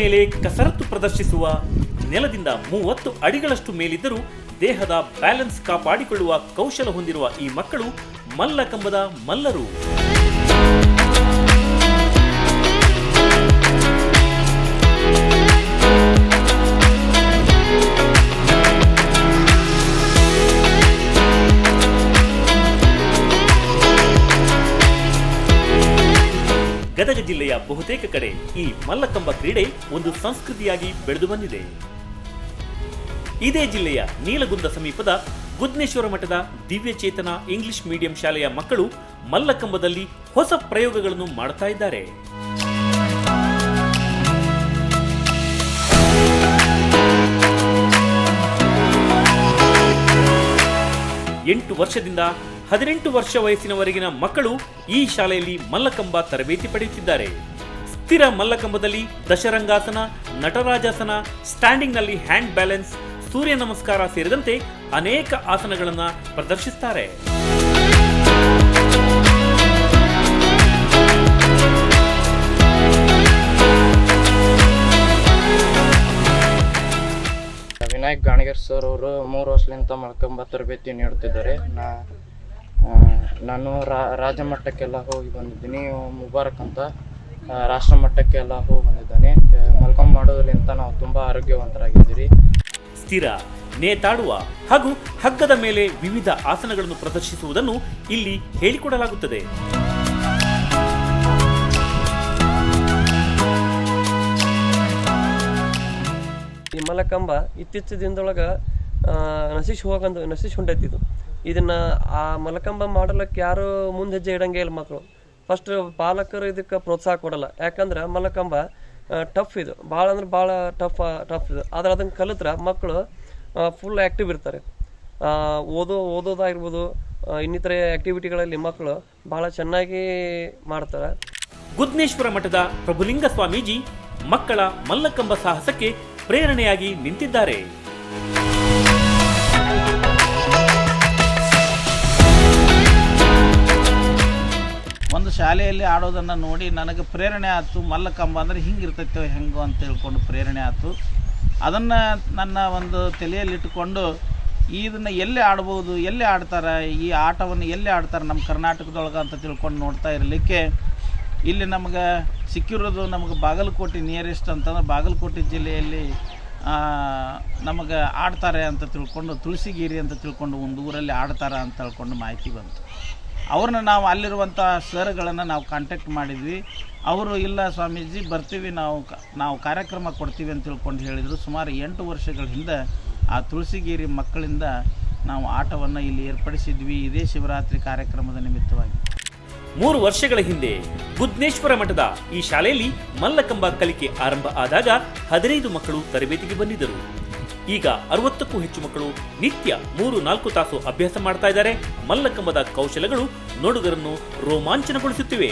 ಮೇಲೆ ಕಸರತ್ತು ಪ್ರದರ್ಶಿಸುವ ನೆಲದಿಂದ 30 ಅಡಿಗಳಷ್ಟು ಮೇಲಿದ್ದರೂ ದೇಹದ ಬ್ಯಾಲೆನ್ಸ್ ಕಾಪಾಡಿಕೊಳ್ಳುವ ಕೌಶಲ ಹೊಂದಿರುವ ಈ ಮಕ್ಕಳು ಮಲ್ಲಕಂಬದ ಮಲ್ಲರು. ಗದಗ ಜಿಲ್ಲೆಯ ಬಹುತೇಕ ಕಡೆ ಈ ಮಲ್ಲಕಂಬ ಕ್ರೀಡೆ ಒಂದು ಸಂಸ್ಕೃತಿಯಾಗಿ ಬೆಳೆದು ಬಂದಿದೆ. ಇದೇ ಜಿಲ್ಲೆಯ ನೀಲಗುಂದ ಸಮೀಪದ ಗುದ್ನೇಶ್ವರ ಮಠದ ದಿವ್ಯಚೇತನ ಇಂಗ್ಲಿಷ್ ಮೀಡಿಯಂ ಶಾಲೆಯ ಮಕ್ಕಳು ಮಲ್ಲಕಂಬದಲ್ಲಿ ಹೊಸ ಪ್ರಯೋಗಗಳನ್ನು ಮಾಡ್ತಾ ಇದ್ದಾರೆ. ಎಂಟು ವರ್ಷದಿಂದ 18 ವರ್ಷ ವಯಸ್ಸಿನವರೆಗಿನ ಮಕ್ಕಳು ಈ ಶಾಲೆಯಲ್ಲಿ ಮಲ್ಲಕಂಬ ತರಬೇತಿ ಪಡೆಯುತ್ತಿದ್ದಾರೆ. ಸ್ಥಿರ ಮಲ್ಲಕಂಬದಲ್ಲಿ ದಶರಂಗಾಸನ, ನಟರಾಜಾಸನ, ಸ್ಟ್ಯಾಂಡಿಂಗ್ನಲ್ಲಿ ಹ್ಯಾಂಡ್ ಬ್ಯಾಲೆನ್ಸ್, ಸೂರ್ಯ ನಮಸ್ಕಾರ ಸೇರಿದಂತೆ ಅನೇಕ ಆಸನಗಳನ್ನು ಪ್ರದರ್ಶಿಸುತ್ತಾರೆ. ವಿನಾಯಕ್ ಗಾಣಿಗರ್ ಸರ್ ಅವರು 3 ವರ್ಷದಿಂದ ಮಲ್ಲಕಂಬ ತರಬೇತಿ ನೀಡುತ್ತಿದ್ದಾರೆ. ನಾನು ರಾಜ್ಯ ಮಟ್ಟಕ್ಕೆಲ್ಲ ಹೋಗಿ ಬಂದಿದ್ದೀನಿ. ಮುಬಾರಕ್ ಅಂತ ರಾಷ್ಟ್ರ ಮಟ್ಟಕ್ಕೆಲ್ಲ ಹೋಗಿ ಬಂದಿದ್ದಾನೆ. ಮಲ್ಕಂಬ ಮಾಡೋದ್ರಿಂದ ನಾವು ತುಂಬಾ ಆರೋಗ್ಯವಂತರಾಗಿದ್ದೀರಿ. ಸ್ಥಿರ, ನೇತಾಡುವ ಹಾಗೂ ಹಗ್ಗದ ಮೇಲೆ ವಿವಿಧ ಆಸನಗಳನ್ನು ಪ್ರದರ್ಶಿಸುವುದನ್ನು ಇಲ್ಲಿ ಹೇಳಿಕೊಡಲಾಗುತ್ತದೆ. ಈ ಮಲ್ಲಕಂಬ ಇತ್ತೀಚಿನ ದಿನದೊಳಗ ನಶಿಸಿ ಹೊಂಟೈತಿದ್ದು. ಇದನ್ನ ಆ ಮಲ್ಲಕಂಬ ಮಾಡಲಿಕ್ಕೆ ಯಾರು ಮುಂದೆ ಹೆಜ್ಜೆ ಇಡಂಗೆ ಇಲ್ಲ ಮಕ್ಕಳು. ಫಸ್ಟ್ ಪಾಲಕರು ಇದಕ್ಕೆ ಪ್ರೋತ್ಸಾಹ ಕೊಡಲ್ಲ. ಯಾಕಂದ್ರೆ ಮಲ್ಲಕಂಬ ಟಫ್ ಇದು, ಭಾಳ ಅಂದ್ರೆ ಭಾಳ ಟಫ್ ಇದು. ಆದ್ರೆ ಅದನ್ನು ಕಲಿತ್ರೆ ಮಕ್ಕಳು ಫುಲ್ ಆ್ಯಕ್ಟಿವ್ ಇರ್ತಾರೆ. ಓದೋದಾಗಿರ್ಬೋದು, ಇನ್ನಿತರೆ ಆ್ಯಕ್ಟಿವಿಟಿಗಳಲ್ಲಿ ಮಕ್ಕಳು ಭಾಳ ಚೆನ್ನಾಗಿ ಮಾಡ್ತಾರೆ. ಗುದ್ನೇಶ್ವರ ಮಠದ ಪ್ರಭುಲಿಂಗ ಸ್ವಾಮೀಜಿ ಮಕ್ಕಳ ಮಲ್ಲಕಂಬ ಸಾಹಸಕ್ಕೆ ಪ್ರೇರಣೆಯಾಗಿ ನಿಂತಿದ್ದಾರೆ. ಒಂದು ಶಾಲೆಯಲ್ಲಿ ಆಡೋದನ್ನು ನೋಡಿ ನನಗೆ ಪ್ರೇರಣೆ ಆಯ್ತು. ಮಲ್ಲಕಂಬ ಅಂದರೆ ಹಿಂಗಿರ್ತೈತೋ ಹೆಂಗೋ ಅಂತ ಹೇಳ್ಕೊಂಡು ಪ್ರೇರಣೆ ಆಯ್ತು. ಅದನ್ನು ನನ್ನ ಒಂದು ತಲೆಯಲ್ಲಿಟ್ಟುಕೊಂಡು ಇದನ್ನು ಎಲ್ಲಿ ಆಡ್ಬೋದು, ಎಲ್ಲಿ ಆಡ್ತಾರೆ, ಈ ಆಟವನ್ನು ಎಲ್ಲಿ ಆಡ್ತಾರೆ ನಮ್ಮ ಕರ್ನಾಟಕದೊಳಗೆ ಅಂತ ತಿಳ್ಕೊಂಡು ನೋಡ್ತಾ ಇರಲಿಕ್ಕೆ ಇಲ್ಲಿ ನಮಗೆ ಸಿಕ್ಕಿರೋದು ನಮಗೆ ಬಾಗಲಕೋಟೆ ನಿಯರೆಸ್ಟ್ ಅಂತಂದ್ರೆ ಬಾಗಲಕೋಟೆ ಜಿಲ್ಲೆಯಲ್ಲಿ ನಮಗೆ ಆಡ್ತಾರೆ ಅಂತ ತಿಳ್ಕೊಂಡು, ತುಳಸಿಗೇರಿ ಅಂತ ತಿಳ್ಕೊಂಡು ಒಂದು ಊರಲ್ಲಿ ಆಡ್ತಾರೆ ಅಂತ ತಿಳ್ಕೊಂಡು ಮಾಹಿತಿ ಬಂತು. ಅವ್ರನ್ನ ನಾವು ಅಲ್ಲಿರುವಂಥ ಸರ್ಗಳನ್ನು ನಾವು ಕಾಂಟ್ಯಾಕ್ಟ್ ಮಾಡಿದ್ವಿ. ಅವರು ಇಲ್ಲ ಸ್ವಾಮೀಜಿ ಬರ್ತೀವಿ, ನಾವು ಕಾರ್ಯಕ್ರಮ ಕೊಡ್ತೀವಿ ಅಂತ ತಿಳ್ಕೊಂಡು ಹೇಳಿದರು. ಸುಮಾರು 8 ವರ್ಷಗಳ ಹಿಂದೆ ಆ ತುಳಸಿಗೇರಿ ಮಕ್ಕಳಿಂದ ನಾವು ಆಟವನ್ನು ಇಲ್ಲಿ ಏರ್ಪಡಿಸಿದ್ವಿ, ಇದೇ ಶಿವರಾತ್ರಿ ಕಾರ್ಯಕ್ರಮದ ನಿಮಿತ್ತವಾಗಿ. 3 ವರ್ಷಗಳ ಹಿಂದೆ ಗುದ್ನೇಶ್ವರ ಮಠದ ಈ ಶಾಲೆಯಲ್ಲಿ ಮಲ್ಲಕಂಬ ಕಲಿಕೆ ಆರಂಭ ಆದಾಗ 15 ಮಕ್ಕಳು ತರಬೇತಿಗೆ ಬಂದಿದ್ದರು. ಈಗ 60ಕ್ಕೂ ಹೆಚ್ಚು ಮಕ್ಕಳು ನಿತ್ಯ 3-4 ತಾಸು ಅಭ್ಯಾಸ ಮಾಡ್ತಾ ಇದ್ದಾರೆ. ಮಲ್ಲಕಂಬದ ಕೌಶಲಗಳು ನೋಡುಗರನ್ನು ರೋಮಾಂಚನಗೊಳಿಸುತ್ತಿವೆ.